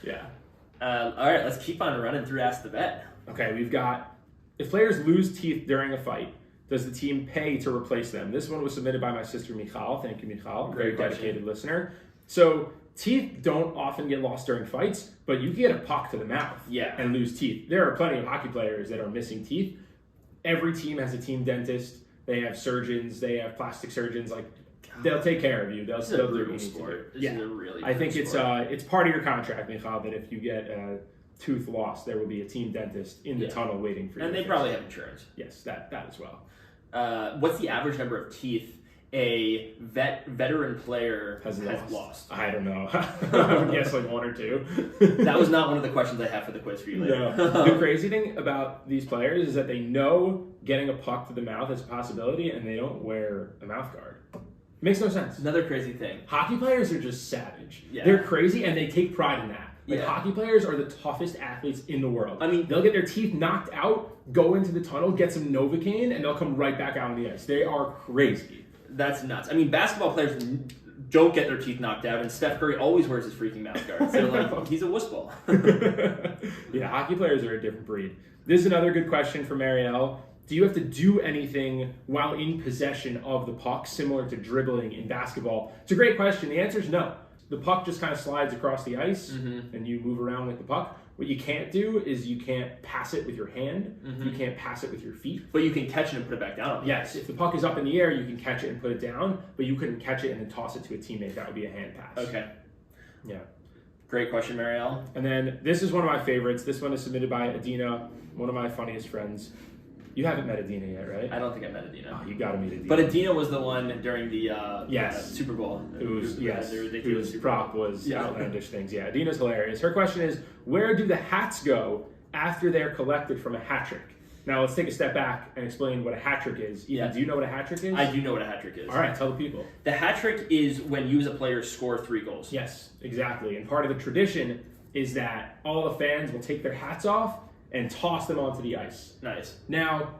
Yeah. All right, let's keep on running through Ask the Vet. Okay, we've got if players lose teeth during a fight, does the team pay to replace them? This one was submitted by my sister Michal. Thank you, Michal. Very dedicated listener. So teeth don't often get lost during fights, but you can get a puck to the mouth and lose teeth. There are plenty of hockey players that are missing teeth. Every team has a team dentist. They have surgeons. They have plastic surgeons. Like, they'll take care of you. They'll do what you need to do. This is a really I think it's part of your contract, Michal, that if you get a tooth lost, there will be a team dentist in the tunnel waiting for you. And they probably have insurance. Yes, that as well. What's the average number of teeth a veteran player has has lost? I don't know. I would guess like 1 or 2. That was not one of the questions I have for the quiz for you later. No. The crazy thing about these players is that they know getting a puck to the mouth is a possibility, and they don't wear a mouth guard. Makes no sense. Another crazy thing. Hockey players are just savage. Yeah. They're crazy, and they take pride in that. Like, Yeah. hockey players are the toughest athletes in the world. I mean, they'll get their teeth knocked out, go into the tunnel, get some Novocaine, and they'll come right back out on the ice. They are crazy. That's nuts. I mean, basketball players don't get their teeth knocked out, and Steph Curry always wears his freaking mouth guard. So, like, he's a wuss ball. Yeah, hockey players are a different breed. This is another good question for Marielle. Do you have to do anything while in possession of the puck, similar to dribbling in basketball? It's a great question. The answer is no. The puck just kind of slides across the ice, and you move around with the puck. What you can't do is you can't pass it with your hand. You can't pass it with your feet. But you can catch it and put it back down. Yes, if the puck is up in the air, you can catch it and put it down, but you couldn't catch it and then toss it to a teammate. That would be a hand pass. Okay. Yeah. Great question, Marielle. And then this is one of my favorites. This one is submitted by Adina, one of my funniest friends. You haven't met Adina yet, right? I don't think I met Adina. Oh, you got to meet Adina. But Adina was the one during the Super Bowl. Whose prop was outlandish things. Yeah, Adina's hilarious. Her question is, where do the hats go after they're collected from a hat trick? Now, let's take a step back and explain what a hat trick is. Ethan, do you know what a hat trick is? I do know what a hat trick is. All right, tell the people. The hat trick is when you as a player score 3 goals. Yes, exactly. And part of the tradition is that all the fans will take their hats off and toss them onto the ice. Nice. Now,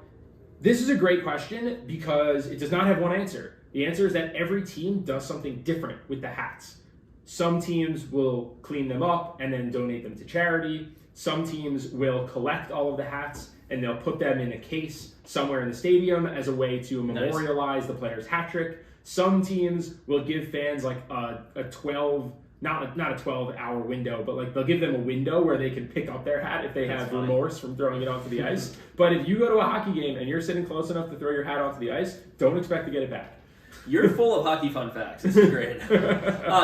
this is a great question because it does not have one answer. The answer is that every team does something different with the hats. Some teams will clean them up and then donate them to charity. Some teams will collect all of the hats and they'll put them in a case somewhere in the stadium as a way to memorialize the player's hat trick. Some teams will give fans like a 12, not a 12-hour window, but like they'll give them a window where they can pick up their hat if they have remorse from throwing it onto the ice. But if you go to a hockey game and you're sitting close enough to throw your hat onto the ice, don't expect to get it back. You're full of hockey fun facts. This is great.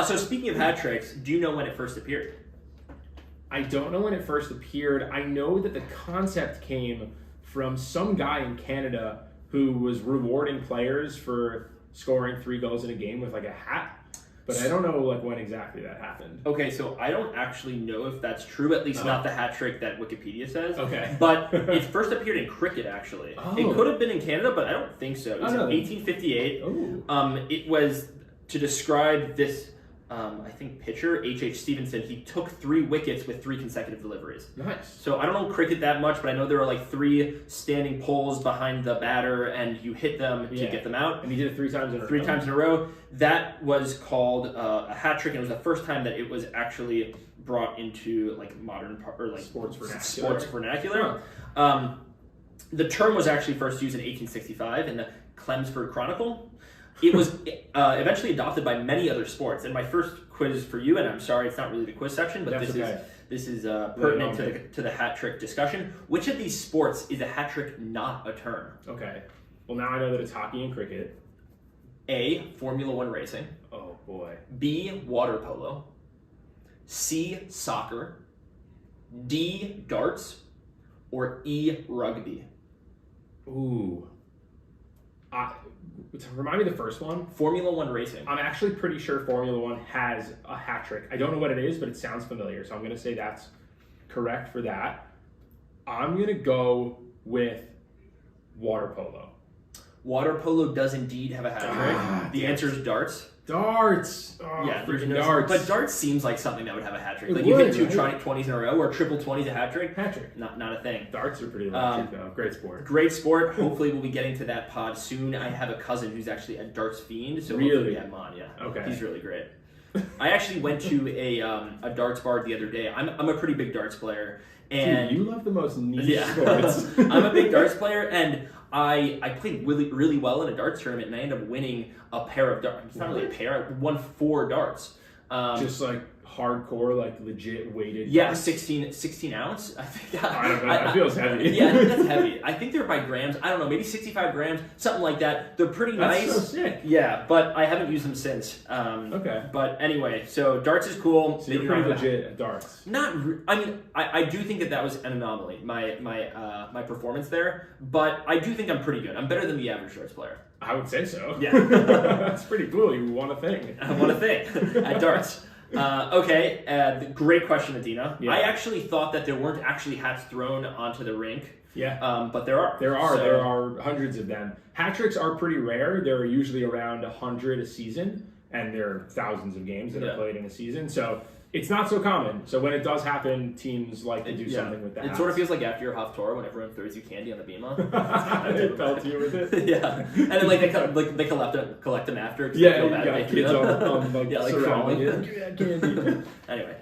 So speaking of hat tricks, do you know when it first appeared? I don't know when it first appeared. I know that the concept came from some guy in Canada who was rewarding players for scoring 3 goals in a game with like a hat. But I don't know like when exactly that happened. Okay, so I don't actually know if that's true, at least not the hat trick that Wikipedia says. Okay. But it first appeared in cricket, actually. Oh. It could have been in Canada, but I don't think so. It was in 1858. Oh. It was to describe this, I think, pitcher, H.H. Stevenson. He took 3 wickets with 3 consecutive deliveries. Nice. So I don't know cricket that much, but I know there are like 3 standing poles behind the batter, and you hit them to get them out. And he did it 3 times in a row. 3 times in a row. That was called a hat trick, and it was the first time that it was actually brought into like modern or like sports vernacular. The term was actually first used in 1865 in the Chelmsford Chronicle. It was eventually adopted by many other sports. And my first quiz for you, and I'm sorry, it's not really the quiz section, but this is pertinent to the hat trick discussion. Which of these sports is a hat trick not a term? Okay. Well, now I know that it's hockey and cricket. A, Formula 1 racing. Oh, boy. B, water polo. C, soccer. D, darts. Or E, rugby. Ooh. Remind me the first one. Formula 1 racing. I'm actually pretty sure Formula 1 has a hat trick. I don't know what it is, but it sounds familiar. So I'm going to say that's correct for that. I'm going to go with water polo. Water polo does indeed have a hat trick. The answer is darts. Darts. Oh, yeah, freaking darts. But darts seems like something that would have a hat trick. It like would, you hit 2 20s in a row, or triple 20s a hat trick. Hat trick. Not a thing. Darts are pretty electric though. Great sport. Great sport. Hopefully we'll be getting to that pod soon. I have a cousin who's actually a darts fiend, so hopefully we have him on. Yeah. Okay. He's really great. I actually went to a darts bar the other day. I'm a pretty big darts player. And dude, you love the most niche sports. I'm a big darts player, and I played really well in a darts tournament, and I ended up winning a pair of darts. It's not really a pair. I won 4 darts. Just like hardcore, like legit weighted. Yeah, darts? 16 ounce. I think I don't know. That feels heavy. Yeah, I think that's heavy. I think they're by grams. I don't know, maybe 65 grams, something like that. They're pretty That's nice. so sick. Yeah, but I haven't used them since. Okay. But anyway, so darts is cool. So you're pretty legit at darts. I mean, I do think that was an anomaly, my performance there. But I do think I'm pretty good. I'm better than the average darts player. I would say so. Yeah. That's pretty cool. You won a thing. I won a thing at darts. Okay, great question, Adina. Yeah. I actually thought that there weren't actually hats thrown onto the rink. Yeah. But there are. There are hundreds of them. Hat tricks are pretty rare. They're usually around 100 a season, and there are thousands of games that are played in a season. So it's not so common. So when it does happen, teams like to do something with that. It sort of feels like after your Huff tour when everyone throws you candy on the bema. They pelt you with it. Yeah, and then like they collect them after. Yeah, you got kids on like surrounding you. Give me that candy. Anyway,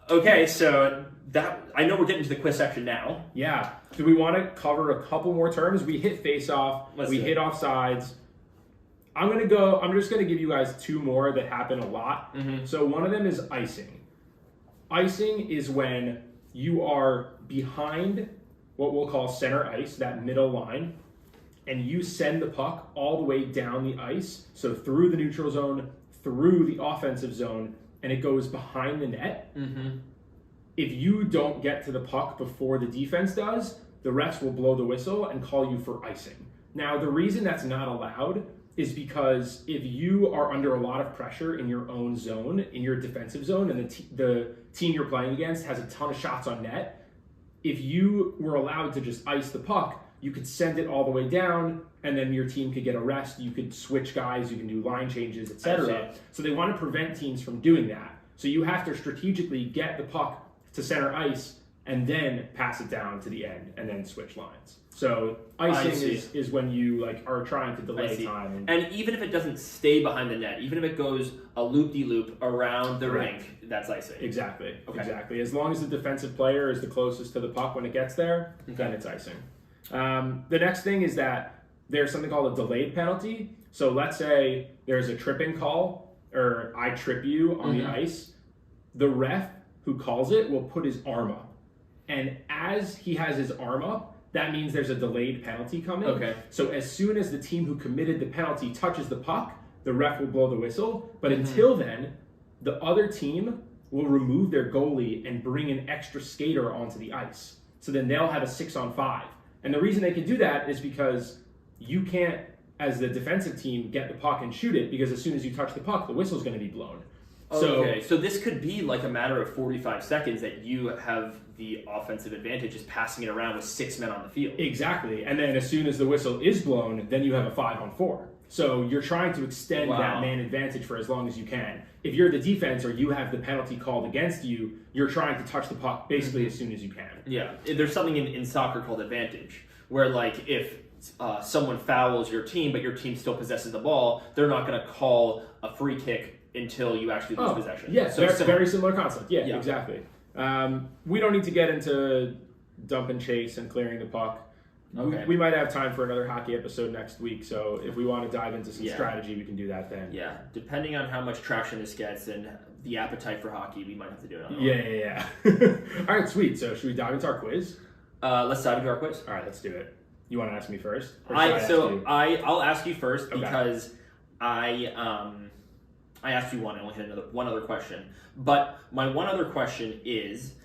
okay, so that I know we're getting to the quiz section now. Yeah. Do we want to cover a couple more terms? We hit face off. We hit offsides. I'm just gonna give you guys two more that happen a lot. Mm-hmm. So one of them is icing. Icing is when you are behind what we'll call center ice, that middle line, and you send the puck all the way down the ice, so through the neutral zone, through the offensive zone, and it goes behind the net. Mm-hmm. If you don't get to the puck before the defense does, the refs will blow the whistle and call you for icing. Now, the reason that's not allowed is because if you are under a lot of pressure in your own zone, in your defensive zone, and the team you're playing against has a ton of shots on net, if you were allowed to just ice the puck, you could send it all the way down, and then your team could get a rest. You could switch guys, you can do line changes, etc. So they want to prevent teams from doing that. So you have to strategically get the puck to center ice and then pass it down to the end and then switch lines. So icing is when you are trying to delay time. And even if it doesn't stay behind the net, even if it goes a loop-de-loop around the rink, that's icing. Exactly. Okay. Exactly. As long as the defensive player is the closest to the puck when it gets there, then it's icing. The next thing is that there's something called a delayed penalty. So let's say there's a tripping call, or I trip you on the ice. The ref who calls it will put his arm up. And as he has his arm up, that means there's a delayed penalty coming. Okay. So as soon as the team who committed the penalty touches the puck, the ref will blow the whistle. But until then, the other team will remove their goalie and bring an extra skater onto the ice. So then they'll have a 6-on-5. And the reason they can do that is because you can't, as the defensive team, get the puck and shoot it, because as soon as you touch the puck, the whistle's going to be blown. Okay, so this could be like a matter of 45 seconds that you have the offensive advantage, just passing it around with 6 men on the field. Exactly. And then as soon as the whistle is blown, then you have a 5-on-4. So you're trying to extend that man advantage for as long as you can. If you're the defense or you have the penalty called against you, you're trying to touch the puck basically as soon as you can. Yeah. There's something in soccer called advantage, where if someone fouls your team, but your team still possesses the ball, they're not going to call a free kick until you actually lose possession. Yeah, so very similar concept. Yeah, exactly. We don't need to get into dump and chase and clearing the puck. Okay. We might have time for another hockey episode next week, so if we want to dive into some strategy, we can do that then. Yeah, depending on how much traction this gets and the appetite for hockey, we might have to do it on Yeah. All right, sweet. So should we dive into our quiz? Let's dive into our quiz. All right, let's do it. You want to ask me first? I'll ask you first because I asked you one. I only had one other question. But my one other question is,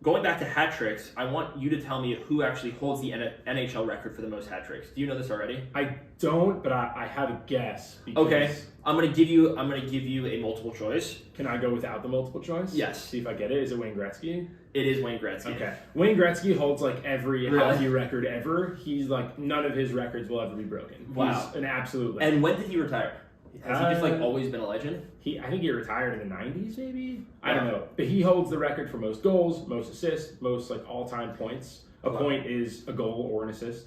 going back to hat tricks, I want you to tell me who actually holds the NHL record for the most hat tricks. Do you know this already? I don't, but I have a guess. Okay, I'm gonna give you a multiple choice. Can I go without the multiple choice? Yes. See if I get it. Is it Wayne Gretzky? It is Wayne Gretzky. Okay. Wayne Gretzky holds every hockey record ever. He's none of his records will ever be broken. Wow. He's an absolute legend. And when did he retire? Has he just always been a legend? I think he retired in the 90s, maybe? I don't know. But he holds the record for most goals, most assists, most all-time points. A point is a goal or an assist.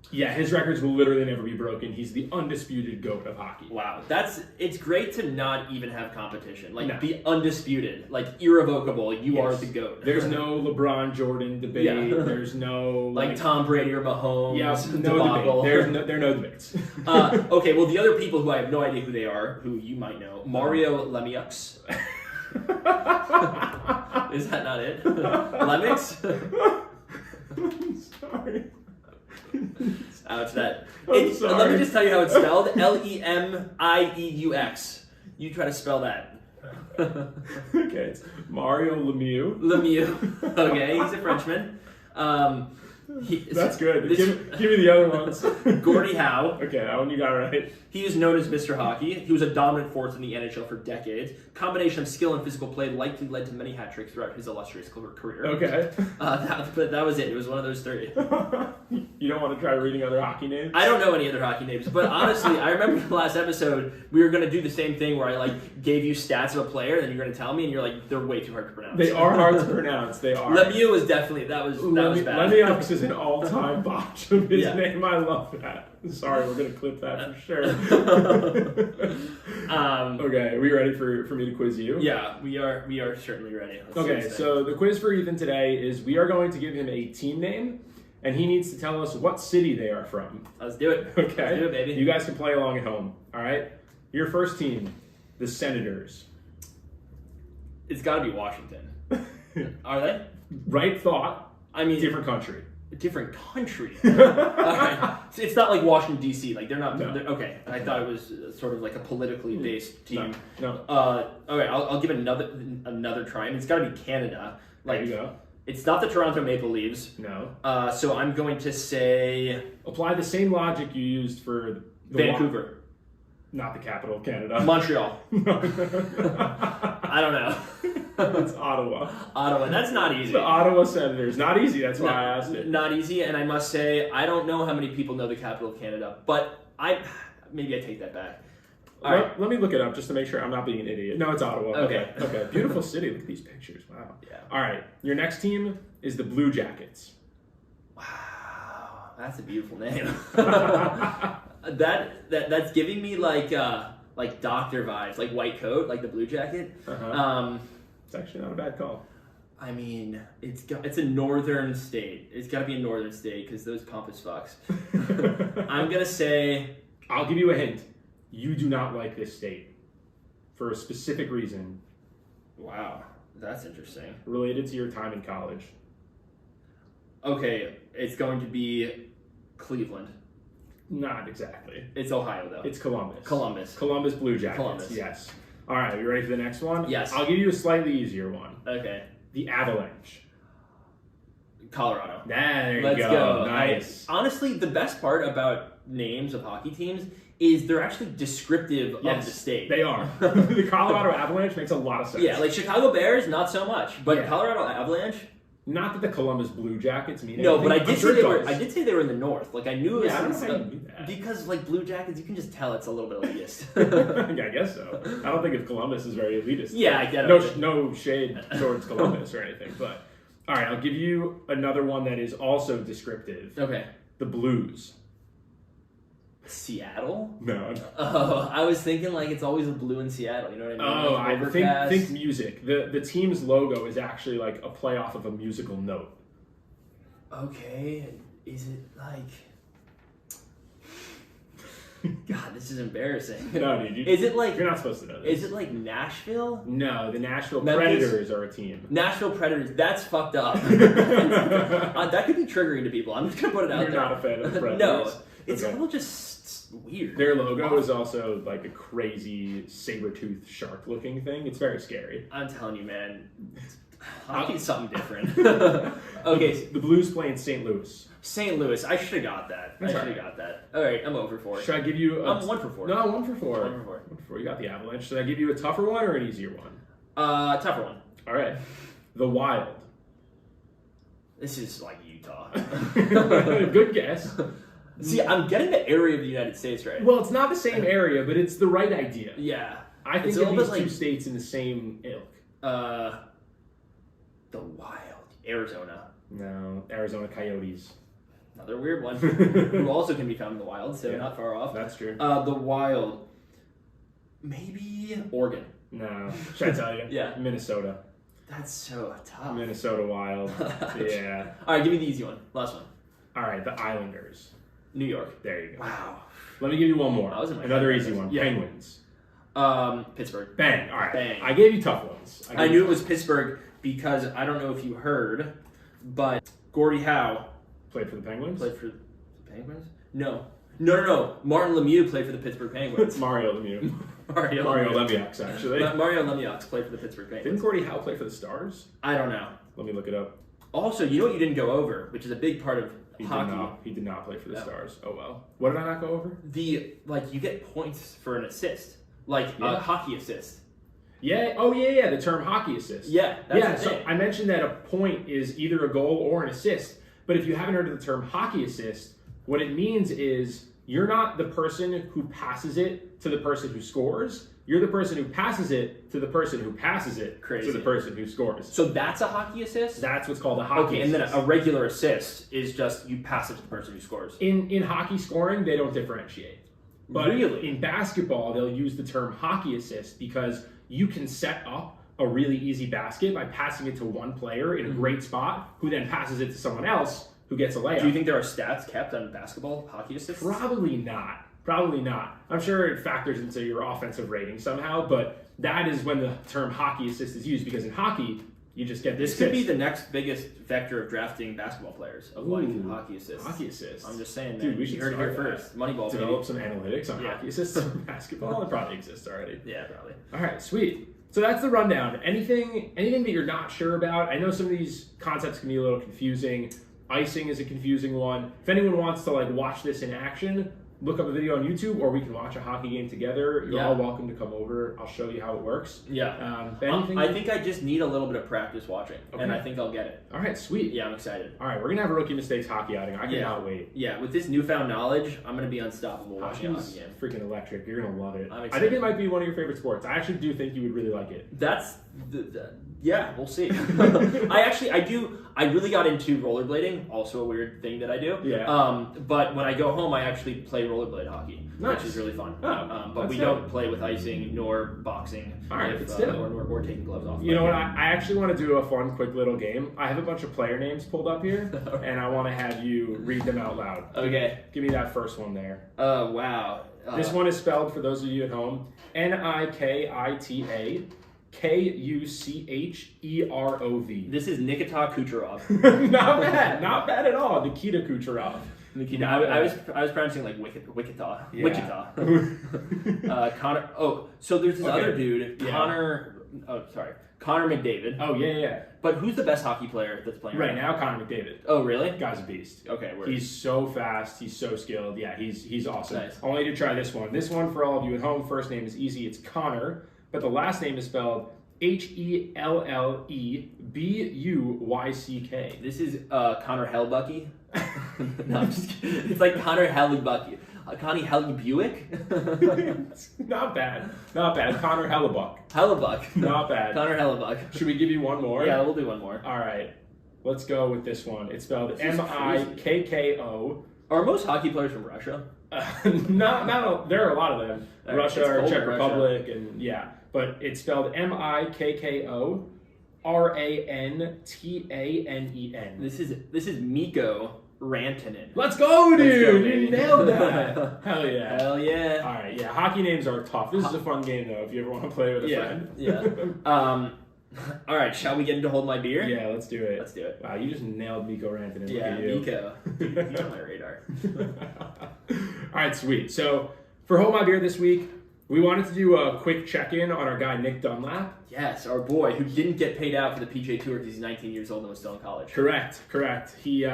Yeah, his records will literally never be broken. He's the undisputed GOAT of hockey. Wow, it's great to not even have competition. Like, No. be undisputed, like irrevocable. You are the GOAT. There's no LeBron Jordan debate. Yeah. There's no like Tom Brady or Mahomes. Yeah, no debacle. debate. There are no debates. Okay, well, the other people who I have no idea who they are, who you might know, Mario Lemieux. Is that not it? Lemieux? Sorry. Ouch, that. I'm sorry. Let me just tell you how it's spelled. Lemieux. You try to spell that. Okay, it's Mario Lemieux. Lemieux. Okay, he's a Frenchman. That's good. Give me the other ones. Gordie Howe. Okay, that one you got right. He is known as Mr. Hockey. He was a dominant force in the NHL for decades. Combination of skill and physical play likely led to many hat tricks throughout his illustrious career. Okay. But that was it. It was one of those three. You don't want to try reading other hockey names? I don't know any other hockey names, but honestly, I remember the last episode, we were going to do the same thing where I gave you stats of a player, and then you're going to tell me, and you're like, they're way too hard to pronounce. They are hard to pronounce. They are. Lemieux was definitely, that was bad. Lemieux is an all-time botch of his name. I love that. Sorry, we're going to clip that for sure. Okay, are we ready for me to quiz you? Yeah, we are certainly ready. Okay, so the quiz for Ethan today is we are going to give him a team name, and he needs to tell us what city they are from. Let's do it. Okay. Let's do it, baby. You guys can play along at home, all right? Your first team, the Senators. It's got to be Washington. Are they? Right thought. I mean, different country. Different country. Okay. It's not like Washington D.C. Like they're not. No. Okay, I thought it was sort of like a politically based team. No. Okay, I'll give it another try. I mean, it's got to be Canada. Like, there you go. It's not the Toronto Maple Leafs. No. So I'm going to say apply the same logic you used for Vancouver. Not the capital of Canada. Montreal. I don't know. It's Ottawa. Ottawa. That's not easy. The Ottawa Senators. Not easy. That's why I asked it. Not easy, and I must say, I don't know how many people know the capital of Canada, but maybe I take that back. All right. Let me look it up just to make sure I'm not being an idiot. No, it's Ottawa. Okay. Okay. Beautiful city. Look at these pictures. Wow. Yeah. All right. Your next team is the Blue Jackets. Wow. That's a beautiful name. That's giving me like doctor vibes, like white coat, like the Blue Jacket. Uh-huh. It's actually not a bad call. I mean, it's a northern state. It's got to be a northern state because those pompous fucks. I'm gonna say. I'll give you a hint. You do not like this state for a specific reason. Wow, that's interesting. Related to your time in college. Okay, it's going to be Cleveland. Not exactly. It's Ohio, though. It's Columbus. Columbus Blue Jackets. Columbus. Yes. All right, you ready for the next one? Yes. I'll give you a slightly easier one. Okay. The Avalanche. Colorado. There Let's you go. Nice. Honestly, the best part about names of hockey teams is they're actually descriptive of the state. They are. The Colorado Avalanche makes a lot of sense. Yeah, like Chicago Bears, not so much. But Yeah. Colorado Avalanche. Not that the Columbus Blue Jackets mean No, anything. but I did say they were. does. I did say they were in the north. Like I knew it was. Yeah, I don't know how you knew that. Because like Blue Jackets, you can just tell it's a little bit elitist. I guess so. I don't think of Columbus as very elitist. Yeah, I get No, it. no shade towards Columbus or anything, but all right, I'll give you another one that is also descriptive. Okay. The Blues. Seattle? No. Oh, I was thinking like it's always a blue in Seattle. You know what I mean? Oh, Like, I overcast. think music. The team's logo is actually like a play off of a musical note. Okay, is it like? God, this is embarrassing. No, dude. Is it like? You're not supposed to know this. Is it like Nashville? No, the Nashville Memphis? Predators are a team. Nashville Predators. That's fucked up. That could be triggering to people. I'm just gonna put it out You're there. not a fan of the Predators. No, it's Okay. a little just weird. Their logo is also like a crazy saber-toothed shark-looking thing. It's very scary. I'm telling you, man. Hockey's something different. Okay, The Blues play in St. Louis. St. Louis. I should have got that. That's I should have got that. All right, I'm over for it. Should I give you I'm 1 for 4. No, 1 for 4. 1 for 4. 1 for 4. You got the Avalanche. Should I give you a tougher one or an easier one? Tougher one. All right. The Wild. This is like Utah. Good guess. See, I'm getting the area of the United States right. Well, it's not the same area, but it's the right idea. Yeah. I think It's of a these little bit two like- states in the same ilk. The Wild. Arizona. No, Arizona Coyotes. Another weird one. Who also can be found in the wild, so not far off. That's true. The wild. Maybe Oregon. No. Should I tell you? Yeah. Minnesota. That's so tough. Minnesota Wild. Yeah. All right, give me the easy one. Last one. All right, the Islanders. New York. There you go. Wow. Let me give you one more. That was in my Another head. easy one. Yeah. Penguins. Pittsburgh. Bang. All right. Bang. I gave you tough ones. I knew it was Pittsburgh because I don't know if you heard, but Gordie Howe Played for the Penguins? played for the Penguins? No. Martin Lemieux played for the Pittsburgh Penguins. Mario Lemieux. Mario Lemieux, actually. Mario Lemieux played for the Pittsburgh Didn't Penguins. Gordie Howe play for the Stars? I don't know. Let me look it up. Also, you know what you didn't go over, which is a big part of hockey. He did not play for the No. Stars. Oh well. What did I not go over? You get points for an assist, a hockey assist. Yeah. Oh yeah. The term hockey assist. Yeah. That's the So thing. I mentioned that a point is either a goal or an assist. But if you haven't heard of the term hockey assist, what it means is you're not the person who passes it to the person who scores. You're the person who passes it to the person who passes it to the person who scores. So that's a hockey assist? That's what's called a hockey assist. And then a regular assist is just you pass it to the person who scores. In hockey scoring, they don't differentiate. But Really? in basketball, they'll use the term hockey assist because you can set up a really easy basket by passing it to one player in a great spot who then passes it to someone else who gets a layup. Do you think there are stats kept on basketball hockey assists? Probably not. I'm sure it factors into your offensive rating somehow, but that is when the term hockey assist is used because in hockey, you just get This could be the next biggest vector of drafting basketball players of hockey assists. Hockey assists. I'm just saying, man. Dude, we should you heard it here start first. Moneyball, Develop baby. some analytics on hockey assists in basketball. It probably exists already. Yeah, probably. All right, sweet. So that's the rundown. Anything that you're not sure about? I know some of these concepts can be a little confusing. Icing is a confusing one. If anyone wants to watch this in action, look up a video on YouTube, or we can watch a hockey game together. You're all welcome to come over. I'll show you how it works. Yeah. Anything? I think I just need a little bit of practice watching, and I think I'll get it. All right, sweet. Yeah, I'm excited. All right, we're going to have a Rookie Mistakes hockey outing. I cannot wait. Yeah, with this newfound knowledge, I'm going to be unstoppable watching a hockey game. Freaking electric. You're going to love it. I'm I excited. think it might be one of your favorite sports. I actually do think you would really like it. Yeah, we'll see. I really got into rollerblading, also a weird thing that I do. Yeah. But when I go home, I actually play rollerblade hockey, Nice. which is really fun. Oh, but we that's don't play with icing nor boxing, All right, but still. or taking gloves off. You know what? I actually want to do a fun, quick little game. I have a bunch of player names pulled up here, and I want to have you read them out loud. Okay. Give me that first one there. Wow. This one is spelled, for those of you at home, Nikita Kucherov. This is Nikita Kucherov. Not bad at all. Nikita Kucherov. Nikita, I was pronouncing like Wichita. Yeah. Wichita. Connor. Oh, so there's this other dude, Yeah. Connor. Oh, sorry, Connor McDavid. Oh yeah. But who's the best hockey player that's playing Right now, Connor McDavid. Oh, really? Guy's a beast. Okay, word. He's so fast. He's so skilled. Yeah, he's awesome. Nice. I want you to try this one. This one, for all of you at home, first name is easy. It's Connor, but the last name is spelled Hellebuyck. This is Connor Hellbucky. No, I'm just kidding. It's like Connor Hellebucky. Connie Buick. Not bad. Connor Hellebuck. Hellebuck. Not bad. Connor Hellebuck. Should we give you one more? Yeah, we'll do one more. All right. Let's go with this one. It's spelled This is Mikko. Are most hockey players from Russia? There are a lot of them. All right, Russia it's or cold Czech in Russia. Republic, and yeah. But it's spelled Mikko Rantanen. This is Mikko Rantanen. Let's go, dude! Let's go, You baby. nailed that. Hell yeah. Hell yeah. All right, yeah. Hockey names are tough. This is a fun game though. If you ever want to play with a friend. Yeah. All right, shall we get into Hold My Beer? Yeah, let's do it. Let's do it. Wow, you just nailed Mikko Rantanen. Yeah, Look at you. Mikko. He's on my radar. All right, sweet. So for Hold My Beer this week, we wanted to do a quick check-in on our guy Nick Dunlap. Yes, our boy who didn't get paid out for the PGA Tour because he's 19 years old and was still in college. Correct. He,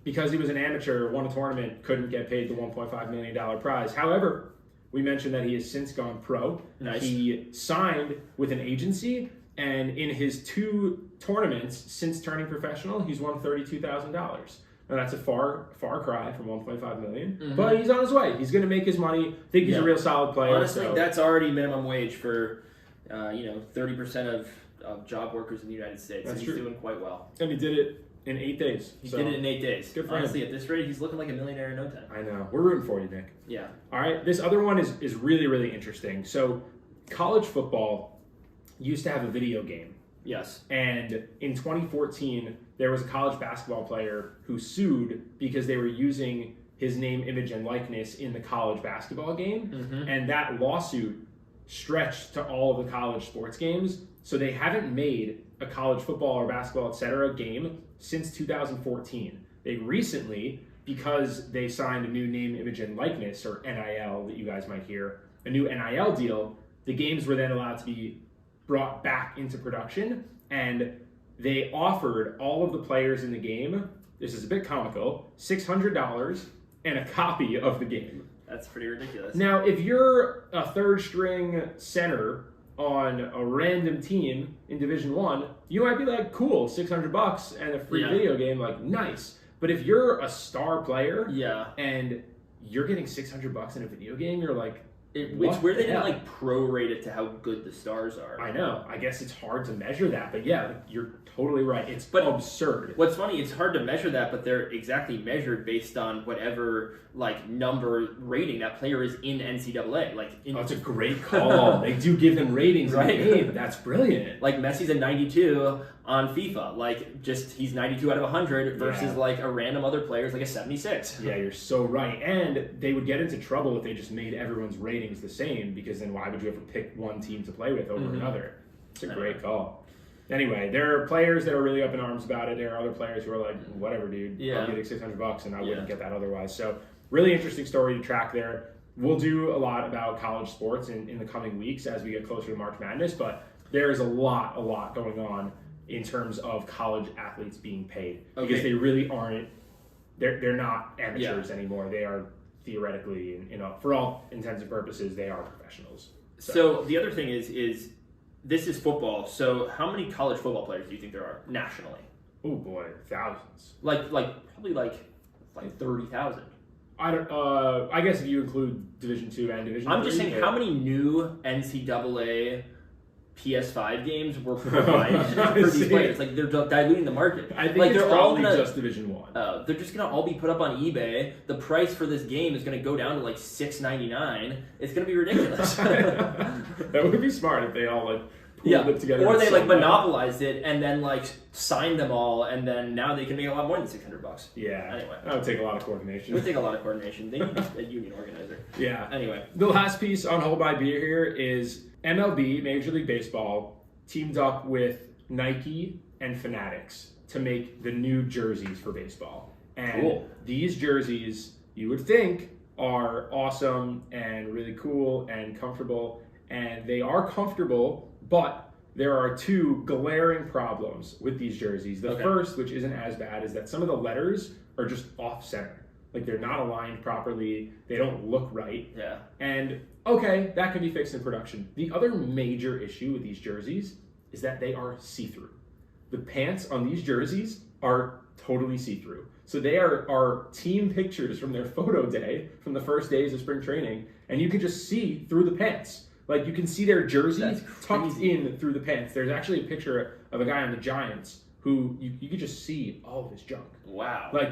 because he was an amateur, won a tournament, couldn't get paid the $1.5 million prize. However, we mentioned that he has since gone pro. Nice. He signed with an agency, and in his 2 tournaments since turning professional, he's won $32,000. Now that's a far cry from $1.5 million, but he's on his way. He's going to make his money. I think he's a real solid player. Honestly, so. that's already minimum wage for 30% of job workers in the United States. That's so he's true. doing quite well. And he did it in 8 days. He did it in 8 days. Good for Honestly, him. at this rate, he's looking like a millionaire in no time. I know. We're rooting for you, Nick. Yeah. All right. This other one is really, really interesting. So college football used to have a video game. Yes. And in 2014, there was a college basketball player who sued because they were using his name, image, and likeness in the college basketball game. Mm-hmm. And that lawsuit stretched to all of the college sports games. So they haven't made a college football or basketball, etc. game since 2014. They recently, because they signed a new name, image, and likeness, or NIL that you guys might hear, a new NIL deal, the games were then allowed to be brought back into production, and they offered all of the players in the game, this is a bit comical, $600 and a copy of the game. That's pretty ridiculous. Now, if you're a third string center on a random team in Division One, you might be like, cool, $600 and a free video game, like, nice. But if you're a star player and you're getting $600 in a video game, you're like, it's weird they didn't like prorate it to how good the stars are. I know. I guess it's hard to measure that, but yeah, you're totally right. It's absurd. What's funny, it's hard to measure that, but they're exactly measured based on whatever like number rating that player is in NCAA. That's a great call. They do give them ratings in the game. That's brilliant. Like Messi's a 92 on FIFA. Like just he's 92 out of 100 versus like a random other player's like a 76. Yeah, you're so right. And they would get into trouble if they just made everyone's ratings the same, because then why would you ever pick one team to play with over another? It's a great call. Anyway, there are players that are really up in arms about it. There are other players who are like, whatever, dude. I'm getting $600 and I wouldn't get that otherwise. So really interesting story to track there. We'll do a lot about college sports in the coming weeks as we get closer to March Madness, but there is a lot going on in terms of college athletes being paid, because they really aren't, they're not amateurs anymore. They are theoretically, for all intents and purposes, they are professionals. So the other thing is this is football. So how many college football players do you think there are nationally? Oh boy, thousands. Like probably like 30,000. I guess if you include Division II and Division III. I'm just saying, how many new NCAA PS5 games were provided for these players? Like they're diluting the market. I think like it's probably just Division I. They're just gonna all be put up on eBay. The price for this game is gonna go down to like $6.99. It's gonna be ridiculous. That would be smart if they all like pooled it together. Or they like monopolized it and then like signed them all, and then now they can make a lot more than $600. Yeah. Anyway, that would take a lot of coordination. It would take a lot of coordination. They need a union organizer. Yeah. Anyway, the last piece on Hold My Beer here is MLB, Major League Baseball, teamed up with Nike and Fanatics to make the new jerseys for baseball. And these jerseys, you would think, are awesome and really cool and comfortable. And they are comfortable, but there are two glaring problems with these jerseys. The first, which isn't as bad, is that some of the letters are just off-center. Like, they're not aligned properly. They don't look right. Yeah. And, okay, that can be fixed in production. The other major issue with these jerseys is that they are see-through. The pants on these jerseys are totally see-through. So they are team pictures from their photo day, from the first days of spring training, and you can just see through the pants. Like, you can see their jerseys tucked in through the pants. There's actually a picture of a guy on the Giants who you could just see all of his junk. Wow. Like,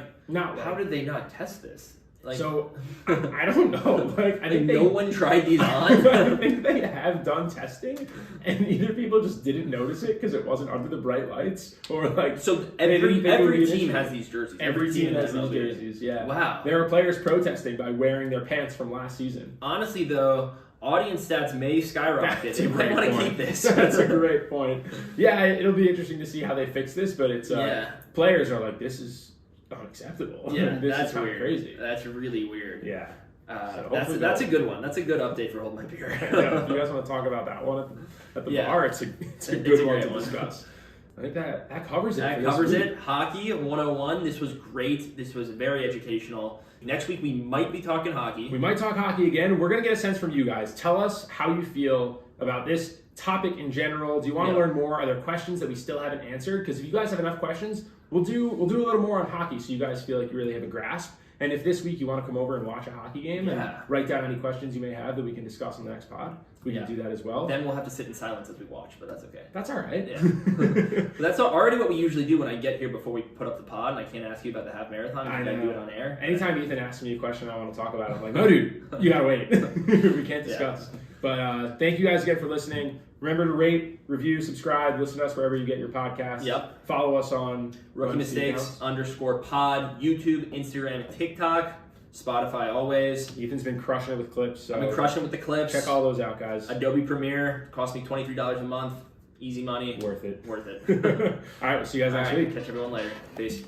how did they not test this? Like, so, I don't know. Like, I think no one tried these on? I think they have done testing, and either people just didn't notice it because it wasn't under the bright lights, or like... So every team has these jerseys. Every team has these jerseys, yeah. Wow. There are players protesting by wearing their pants from last season. Honestly, though, audience stats may skyrocket. You might want to keep this. That's a great point. Yeah, it'll be interesting to see how they fix this, but it's... Players are like, this is unacceptable. Yeah, this that's is kind of crazy. That's really weird. Yeah. That's a good one. That's a good update for Hold My Beer. If you guys want to talk about that one at the bar, it's a good one to discuss. I think that covers it. That covers it. Hockey 101. This was great. This was very educational. Next week we might be talking hockey. We might talk hockey again. We're going to get a sense from you guys. Tell us how you feel about this topic in general. Do you want to learn more? Are there questions that we still haven't answered? Because if you guys have enough questions, we'll do a little more on hockey so you guys feel like you really have a grasp. And if this week you want to come over and watch a hockey game and Yeah. write down any questions you may have that we can discuss on the next pod, we can do that as well. Then we'll have to sit in silence as we watch, but that's okay. That's all right. Yeah. But that's already what we usually do when I get here before we put up the pod, and I can't ask you about the half marathon. I do it on air. Anytime Ethan asks me a question I want to talk about, I'm like, no, dude, you gotta wait. We can't discuss. Yeah. But thank you guys again for listening. Remember to rate, review, subscribe, listen to us wherever you get your podcasts. Yep. Follow us on Rookie Mistakes _pod, YouTube, Instagram, TikTok, Spotify always. Ethan's been crushing it with clips. So I've been crushing it with the clips. Check all those out, guys. Adobe Premiere cost me $23 a month. Easy money. Worth it. Worth it. All right, we'll see you guys next week. Catch everyone later. Peace.